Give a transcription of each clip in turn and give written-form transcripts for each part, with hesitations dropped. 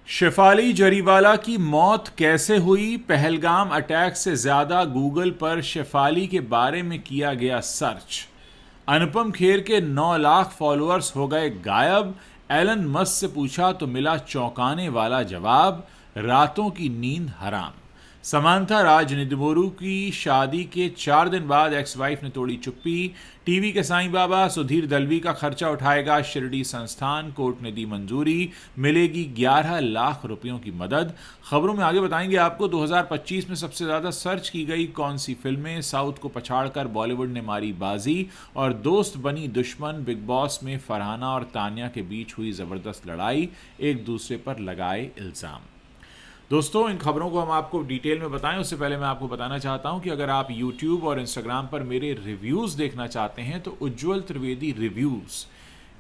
शेफाली जरीवाला की मौत कैसे हुई? पहलगाम अटैक से ज्यादा गूगल पर शेफाली के बारे में किया गया सर्च। अनुपम खेर के 9 लाख फॉलोअर्स हो गए गायब। एलन मस्क से पूछा तो मिला चौंकाने वाला जवाब। रातों की नींद हराम। समांथा राज निदमोरू की शादी के 4 दिन बाद एक्स वाइफ ने तोड़ी चुप्पी। टीवी के साईं बाबा सुधीर दलवी का खर्चा उठाएगा शिरडी संस्थान, कोर्ट ने दी मंजूरी। मिलेगी 11 लाख रुपयों की मदद। खबरों में आगे बताएंगे आपको 2025 में सबसे ज्यादा सर्च की गई कौन सी फिल्में, साउथ को पछाड़कर बॉलीवुड ने मारी बाजी, और दोस्त बनी दुश्मन। बिग बॉस में फरहाना और तान्या के बीच हुई जबरदस्त लड़ाई, एक दूसरे पर लगाए इल्जाम। दोस्तों, इन खबरों को हम आपको डिटेल में बताएं उससे पहले मैं आपको बताना चाहता हूं कि अगर आप YouTube और Instagram पर मेरे रिव्यूज़ देखना चाहते हैं तो उज्ज्वल त्रिवेदी रिव्यूज़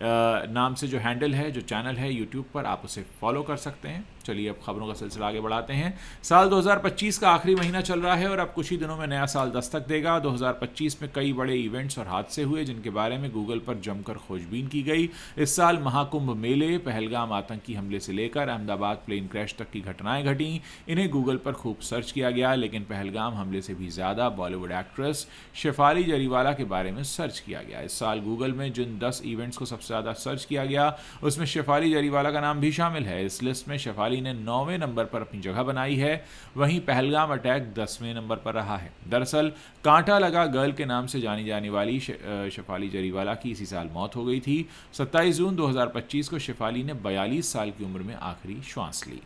नाम से जो हैंडल है, जो चैनल है YouTube पर, आप उसे फॉलो कर सकते हैं। चलिए अब खबरों का सिलसिला आगे बढ़ाते हैं। साल 2025 का आखिरी महीना चल रहा है और अब कुछ ही दिनों में नया साल दस्तक देगा। 2025 में कई बड़े इवेंट्स और हादसे हुए जिनके बारे में गूगल पर जमकर खोजबीन की गई। इस साल महाकुंभ मेले, पहलगाम आतंकी हमले से लेकर अहमदाबाद प्लेन क्रैश तक की घटनाएं घटी। इन्हें गूगल पर खूब सर्च किया गया, लेकिन पहलगाम हमले से भी ज़्यादा बॉलीवुड एक्ट्रेस शेफाली जरीवाला के बारे में सर्च किया गया। इस साल गूगल में जिन 10 इवेंट्स को सबसे ज़्यादा सर्च किया गया उसमें शेफाली जरीवाला का नाम भी शामिल है। इस लिस्ट में शेफाली ने 9वें नंबर पर अपनी जगह बनाई है, वहीं पहलगाम अटैक 10वें नंबर पर रहा है। दरअसल कांटा लगा गर्ल के नाम से जानी जाने वाली शेफाली जरीवाला की इसी साल मौत हो गई थी। 27 जून 2025 को शेफाली ने 42 साल की उम्र में आखिरी श्वास ली।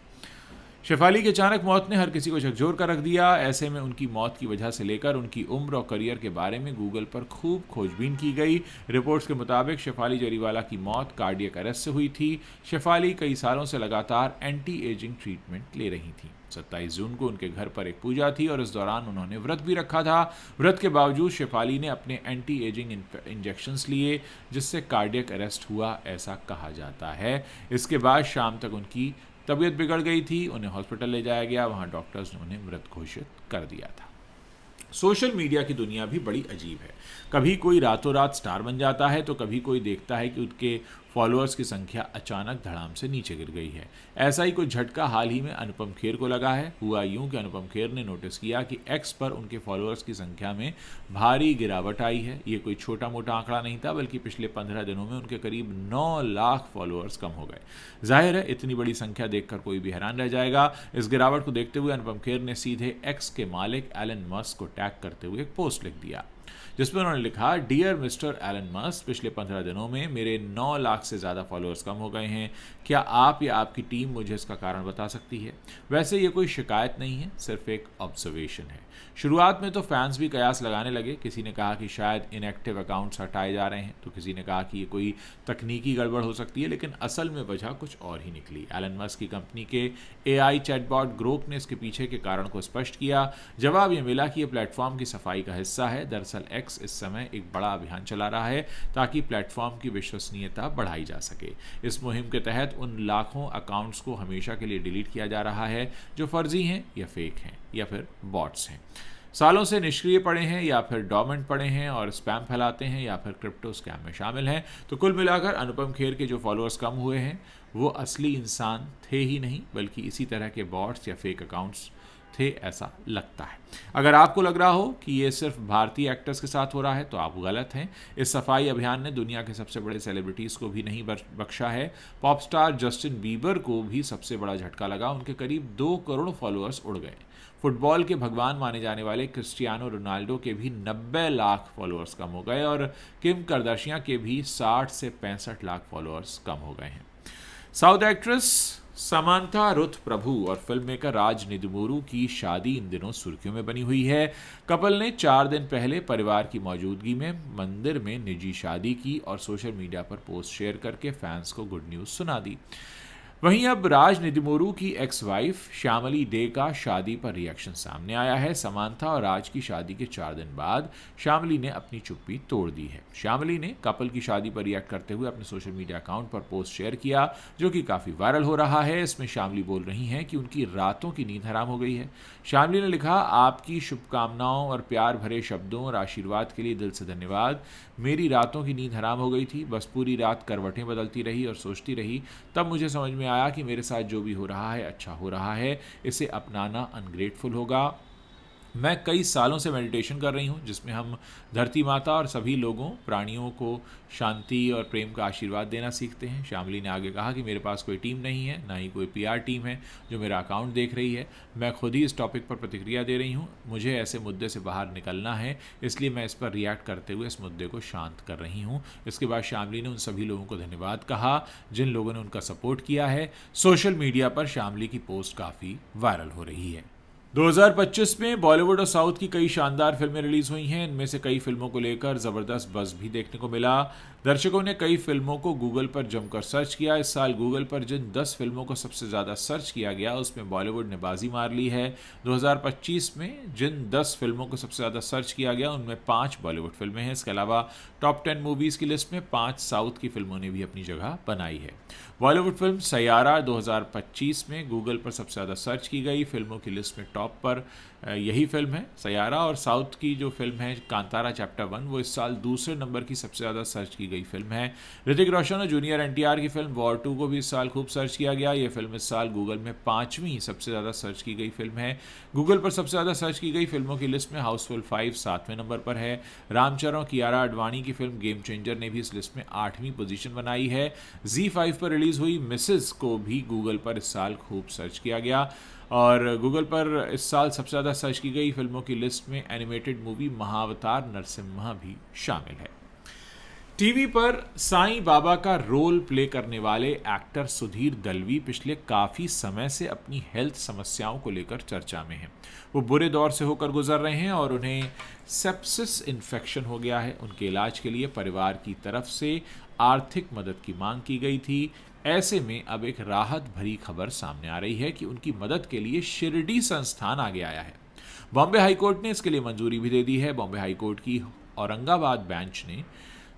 शेफाली की अचानक मौत ने हर किसी को झकझोर कर रख दिया। ऐसे में उनकी मौत की वजह से लेकर उनकी उम्र और करियर के बारे में गूगल पर खूब खोजबीन की गई। रिपोर्ट्स के मुताबिक शेफाली जरीवाला की मौत कार्डियक अरेस्ट से हुई थी। शेफाली कई सालों से लगातार एंटी एजिंग ट्रीटमेंट ले रही थी। 27 जून को उनके घर पर एक पूजा थी और इस दौरान उन्होंने व्रत भी रखा था। व्रत के बावजूद शेफाली ने अपने एंटी एजिंग इंजेक्शंस लिए, जिससे कार्डियक अरेस्ट हुआ, ऐसा कहा जाता है। इसके बाद शाम तक उनकी तबीयत बिगड़ गई थी, उन्हें हॉस्पिटल ले जाया गया, वहां डॉक्टर्स ने उन्हें मृत घोषित कर दिया था। सोशल मीडिया की दुनिया भी बड़ी अजीब है। कभी कोई रातों रात स्टार बन जाता है तो कभी कोई देखता है कि उनके फॉलोअर्स की संख्या अचानक धड़ाम से नीचे गिर गई है। ऐसा ही कुछ झटका हाल ही में अनुपम खेर को लगा है। हुआ यूं कि अनुपम खेर ने नोटिस किया कि एक्स पर उनके फॉलोअर्स की संख्या में भारी गिरावट आई है। ये कोई छोटा मोटा आंकड़ा नहीं था, बल्कि पिछले 15 दिनों में उनके करीब 9 लाख फॉलोअर्स कम हो गए। जाहिर है इतनी बड़ी संख्या देखकर कोई भी हैरान रह जाएगा। इस गिरावट को देखते हुए अनुपम खेर ने सीधे एक्स के मालिक एलन मस्क को टैग करते हुए एक पोस्ट लिख दिया, जिसमें उन्होंने लिखा, डियर मिस्टर एलन मस्क, पिछले 15 दिनों में मेरे 9 लाख से ज़्यादा फॉलोअर्स कम हो गए हैं। क्या आप या आपकी टीम मुझे इसका कारण बता सकती है? वैसे ये कोई शिकायत नहीं है, सिर्फ एक ऑब्जर्वेशन है। शुरुआत में तो फैंस भी कयास लगाने लगे। किसी ने कहा कि शायद इनएक्टिव अकाउंट्स हटाए जा रहे हैं, तो किसी ने कहा कि ये कोई तकनीकी गड़बड़ हो सकती है, लेकिन असल में वजह कुछ और ही निकली। एलन मस्क की कंपनी के AI चैटबॉट ग्रोक ने इसके पीछे के कारण को स्पष्ट किया। जवाब ये मिला कि ये प्लेटफॉर्म की सफाई का हिस्सा है। दरअसल एक्स इस समय एक बड़ा अभियान चला रहा है ताकि प्लेटफॉर्म की विश्वसनीयता बढ़ाई जा सके। इस मुहिम के तहत उन लाखों अकाउंट्स को हमेशा के लिए डिलीट किया जा रहा है जो फर्जी हैं या फेक हैं या फिर बॉट्स हैं, सालों से निष्क्रिय पड़े हैं या फिर डॉर्मेंट पड़े हैं और स्पैम फैलाते हैं या फिर क्रिप्टो स्कैम में शामिल हैं। तो कुल मिलाकर अनुपम खेर के जो फॉलोअर्स कम हुए हैं वो असली इंसान थे ही नहीं, बल्कि इसी तरह के बॉट्स या फेक अकाउंट्स थे, ऐसा लगता है। अगर आपको लग रहा हो कि ये सिर्फ भारतीय एक्टर्स के साथ हो रहा है तो आप गलत हैं। इस सफाई अभियान ने दुनिया के सबसे बड़े सेलिब्रिटीज़ को भी नहीं बख्शा है। पॉप स्टार जस्टिन बीबर को भी सबसे बड़ा झटका लगा। उनके करीब 2 करोड़ फॉलोअर्स उड़ गए। फुटबॉल के भगवान माने जाने वाले क्रिस्टियानो रोनाल्डो के भी 90 लाख फॉलोअर्स कम हो गए और किम करदाशियां के भी 60 से 65 लाख फॉलोअर्स कम हो गए हैं। साउथ एक्ट्रेस समांथा रुथ प्रभु और फिल्म मेकर राज निदमोरू की शादी इन दिनों सुर्खियों में बनी हुई है। कपल ने 4 दिन पहले परिवार की मौजूदगी में मंदिर में निजी शादी की और सोशल मीडिया पर पोस्ट शेयर करके फैंस को गुड न्यूज़ सुना दी। वहीं अब राज निदमोरू की एक्स वाइफ श्यामली डे का शादी पर रिएक्शन सामने आया है। समांथा और राज की शादी के 4 दिन बाद श्यामली ने अपनी चुप्पी तोड़ दी है। श्यामली ने कपल की शादी पर रिएक्ट करते हुए अपने सोशल मीडिया अकाउंट पर पोस्ट शेयर किया, जो कि काफ़ी वायरल हो रहा है। इसमें श्यामली बोल रही हैं कि उनकी रातों की नींद हराम हो गई है। श्यामली ने लिखा, आपकी शुभकामनाओं और प्यार भरे शब्दों और आशीर्वाद के लिए दिल से धन्यवाद। मेरी रातों की नींद हराम हो गई थी, बस पूरी रात करवटें बदलती रही और सोचती रही। तब मुझे समझ में आया कि मेरे साथ जो भी हो रहा है अच्छा हो रहा है, इसे अपनाना अनग्रेटफुल होगा। मैं कई सालों से मेडिटेशन कर रही हूँ जिसमें हम धरती माता और सभी लोगों प्राणियों को शांति और प्रेम का आशीर्वाद देना सीखते हैं। श्यामली ने आगे कहा कि मेरे पास कोई टीम नहीं है, ना ही कोई पीआर टीम है जो मेरा अकाउंट देख रही है। मैं खुद ही इस टॉपिक पर प्रतिक्रिया दे रही हूँ। मुझे ऐसे मुद्दे से बाहर निकलना है, इसलिए मैं इस पर रिएक्ट करते हुए इस मुद्दे को शांत कर रही हूँ। इसके बाद श्यामली ने उन सभी लोगों को धन्यवाद कहा जिन लोगों ने उनका सपोर्ट किया है। सोशल मीडिया पर श्यामली की पोस्ट काफ़ी वायरल हो रही है। 2025 में बॉलीवुड और साउथ की कई शानदार फिल्में रिलीज हुई हैं। इनमें से कई फिल्मों को लेकर ज़बरदस्त बज़ भी देखने को मिला। दर्शकों ने कई फिल्मों को गूगल पर जमकर सर्च किया। इस साल गूगल पर जिन 10 फिल्मों को सबसे ज़्यादा सर्च किया गया उसमें बॉलीवुड ने बाजी मार ली है। 2025 में जिन 10 फिल्मों को सबसे ज़्यादा सर्च किया गया उनमें 5 बॉलीवुड फिल्में हैं। इसके अलावा टॉप 10 मूवीज़ की लिस्ट में 5 साउथ की फिल्मों ने भी अपनी जगह बनाई है। बॉलीवुड फिल्म सैयारा 2025 में गूगल पर सबसे ज़्यादा सर्च की गई फिल्मों की लिस्ट में टॉप पर यही फिल्म है सैयारा। और साउथ की जो फिल्म है कांतारा चैप्टर 1 वो इस साल दूसरे नंबर की सबसे ज़्यादा सर्च की गई फिल्म है। ऋतिक रोशन और जूनियर एनटीआर की फिल्म वॉर 2 को भी इस साल खूब सर्च किया गया। ये फिल्म इस साल गूगल में 5वीं सबसे ज़्यादा सर्च की गई फिल्म है। गूगल पर सबसे ज़्यादा सर्च की गई फिल्मों की लिस्ट में हाउसफुल 5 7वें नंबर पर है। रामचरण कियारा आडवाणी की फिल्म गेम चेंजर ने भी इस लिस्ट में 8वीं पोजीशन बनाई है। Z5 पर रिलीज़ हुई मिसेस को भी गूगल पर इस साल खूब सर्च किया गया। और गूगल पर इस साल सबसे ज़्यादा सर्च की गई फिल्मों की लिस्ट में एनिमेटेड मूवी महाअवतार नरसिम्हा भी शामिल है। टीवी पर साईं बाबा का रोल प्ले करने वाले एक्टर सुधीर दलवी पिछले काफ़ी समय से अपनी हेल्थ समस्याओं को लेकर चर्चा में हैं। वो बुरे दौर से होकर गुजर रहे हैं और उन्हें सेप्सिस इन्फेक्शन हो गया है। उनके इलाज के लिए परिवार की तरफ से आर्थिक मदद की मांग की गई थी। ऐसे में अब एक राहत भरी खबर सामने आ रही है कि उनकी मदद के लिए शिरडी संस्थान आगे आया है। बॉम्बे हाईकोर्ट ने इसके लिए मंजूरी भी दे दी है। बॉम्बे हाईकोर्ट की औरंगाबाद बेंच ने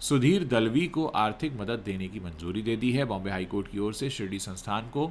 सुधीर दलवी को आर्थिक मदद देने की मंजूरी दे दी है। बॉम्बे हाईकोर्ट की ओर से शिरडी संस्थान को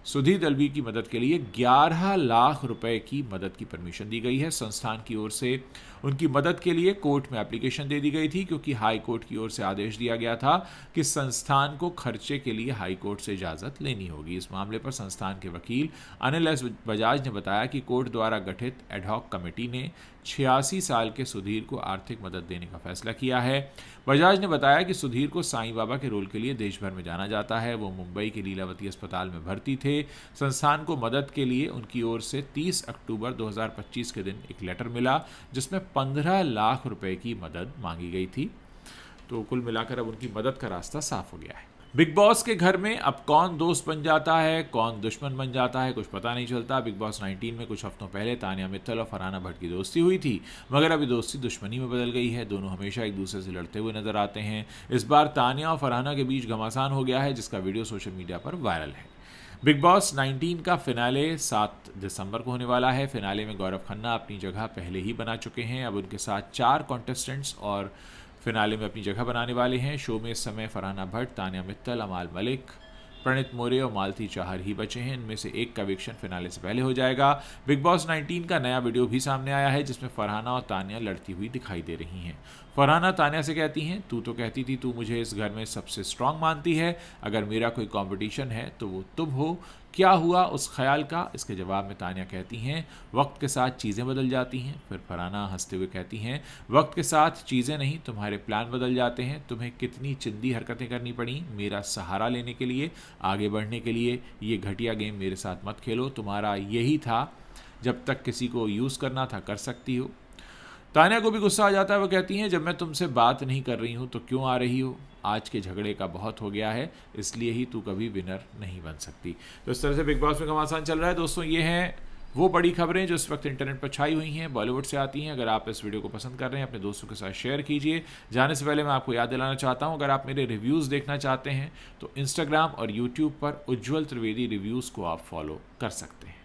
सुधीर दलवी की मदद के लिए 11 लाख रुपए की मदद की परमिशन दी गई है। संस्थान की ओर से उनकी मदद के लिए कोर्ट में एप्लीकेशन दे दी गई थी क्योंकि हाई कोर्ट की ओर से आदेश दिया गया था कि संस्थान को खर्चे के लिए हाई कोर्ट से इजाज़त लेनी होगी। इस मामले पर संस्थान के वकील अनिल एस बजाज ने बताया कि कोर्ट द्वारा गठित एडहॉक कमेटी ने 86 साल के सुधीर को आर्थिक मदद देने का फैसला किया है। बजाज ने बताया कि सुधीर को साईं बाबा के रोल के लिए देश भर में जाना जाता है। वो मुंबई के लीलावती अस्पताल में भर्ती थे। संस्थान को मदद के लिए उनकी ओर से 30 अक्टूबर 2025 के दिन एक लेटर मिला जिसमें 15 लाख रुपए की मदद मांगी गई थी। तो कुल मिलाकर अब उनकी मदद का रास्ता साफ हो गया है। बिग बॉस के घर में अब कौन दोस्त बन जाता है, कौन दुश्मन बन जाता है, कुछ पता नहीं चलता। बिग बॉस 19 में कुछ हफ्तों पहले तानिया मित्तल और फरहाना भट्ट की दोस्ती हुई थी, मगर अभी दोस्ती दुश्मनी में बदल गई है। दोनों हमेशा एक दूसरे से लड़ते हुए नजर आते हैं। इस बार तानिया और फरहाना के बीच घमासान हो गया है जिसका वीडियो सोशल मीडिया पर वायरल है। बिग बॉस 19 का फिनाले 7 दिसंबर को होने वाला है। फिनाले में गौरव खन्ना अपनी जगह पहले ही बना चुके हैं। अब उनके साथ 4 कॉन्टेस्टेंट्स और फिनाले में अपनी जगह बनाने वाले हैं। शो में इस समय फरहाना भट्ट, तानिया मित्तल, अमाल मलिक, प्रणीत मोरे और मालती चाहर ही बचे हैं। इनमें से एक का एविक्शन फिनाले से पहले हो जाएगा। बिग बॉस 19 का नया वीडियो भी सामने आया है जिसमें फरहाना और तानिया लड़ती हुई दिखाई दे रही हैं। फरहाना तानिया से कहती हैं, तू तो कहती थी तू मुझे इस घर में सबसे स्ट्रांग मानती है, अगर मेरा कोई कंपटीशन है तो वो तुम हो, क्या हुआ उस ख्याल का? इसके जवाब में तानिया कहती हैं, वक्त के साथ चीज़ें बदल जाती हैं। फिर फरहाना हंसते हुए कहती हैं, वक्त के साथ चीज़ें नहीं तुम्हारे प्लान बदल जाते हैं। तुम्हें कितनी चिंदी हरकतें करनी पड़ी मेरा सहारा लेने के लिए, आगे बढ़ने के लिए। ये घटिया गेम मेरे साथ मत खेलो। तुम्हारा यही था, जब तक किसी को यूज़ करना था कर सकती हो। तानिया को भी गुस्सा आ जाता है। वो कहती हैं, जब मैं तुमसे बात नहीं कर रही हूँ तो क्यों आ रही हो? आज के झगड़े का बहुत हो गया है, इसलिए ही तू कभी विनर नहीं बन सकती। तो इस तरह से बिग बॉस में घमासान चल रहा है। दोस्तों, ये हैं वो बड़ी खबरें जो इस वक्त इंटरनेट पर छाई हुई हैं, बॉलीवुड से आती हैं। अगर आप इस वीडियो को पसंद कर रहे हैं अपने दोस्तों के साथ शेयर कीजिए। जाने से पहले मैं आपको याद दिलाना चाहता हूं, अगर आप मेरे रिव्यूज़ देखना चाहते हैं तो इंस्टाग्राम और यूट्यूब पर उज्ज्वल त्रिवेदी रिव्यूज़ को आप फॉलो कर सकते हैं।